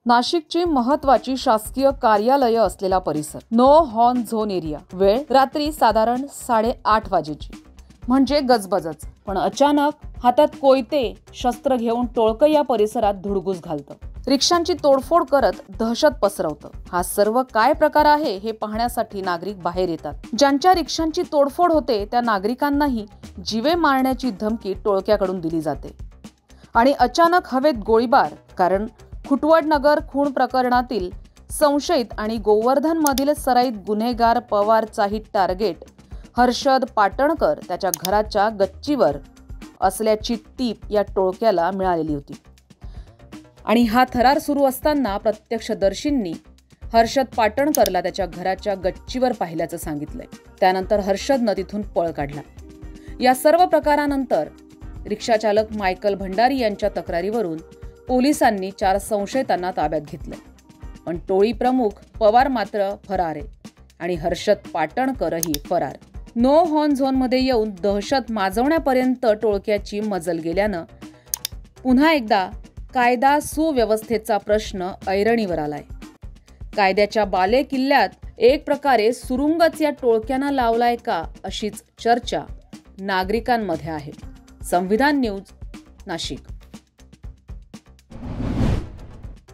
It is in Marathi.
नाशिकची महत्त्वाची शासकीय कार्यालये असलेला परिसर नो हॉर्न झोन एरिया। वेळ रात्री साधारण 8:30 वाजेची, म्हणजे गजबजच। पण अचानक हातात कोयते शस्त्र घेऊन टोळकं या परिसरात धुडगूस घालतं, रिक्षांची तोडफोड करत दहशत पसरवतं। हा सर्व काय प्रकार आहे हे पाहण्यासाठी नागरिक बाहेर येतात। ज्यांच्या रिक्षांची तोडफोड होते त्या नागरिकांनाही जीवे मारण्याची धमकी टोळक्याकडून दिली जाते। आणि अचानक हवेत गोळीबार, कारण खुटवड नगर खून प्रकरणातील संशयित आणि गोवर्धन मधील सराईत गुन्हेगार पवारचाही टार्गेट हर्षद पाटणकर त्याच्या घराच्या गच्चीवर असल्याची टीप या टोळक्याला मिळालेली होती। आणि हा थरार सुरू असताना प्रत्यक्षदर्शींनी हर्षद पाटणकरला त्याच्या घराच्या गच्चीवर पाहिल्याचं सांगितलंय। त्यानंतर हर्षदनं तिथून पळ काढला। या सर्व प्रकारानंतर रिक्षाचालक मायकल भंडारी यांच्या तक्रारीवरून पोलिसांनी 4 संशयितांना ताब्यात घेतले। पण टोळी प्रमुख पवार मात्र फरार आहे आणि हर्षद पाटणकरही फरार। नो हॉर्न झोनमध्ये येऊन दहशत माजवण्यापर्यंत टोळक्याची मजल गेल्यानं पुन्हा एकदा कायदा सुव्यवस्थेचा प्रश्न ऐरणीवर आलाय। कायद्याच्या बाले किल्ल्यात एक प्रकारे सुरुंगच या टोळक्यानं लावलाय का, अशीच चर्चा नागरिकांमध्ये आहे। संविधान न्यूज, नाशिक।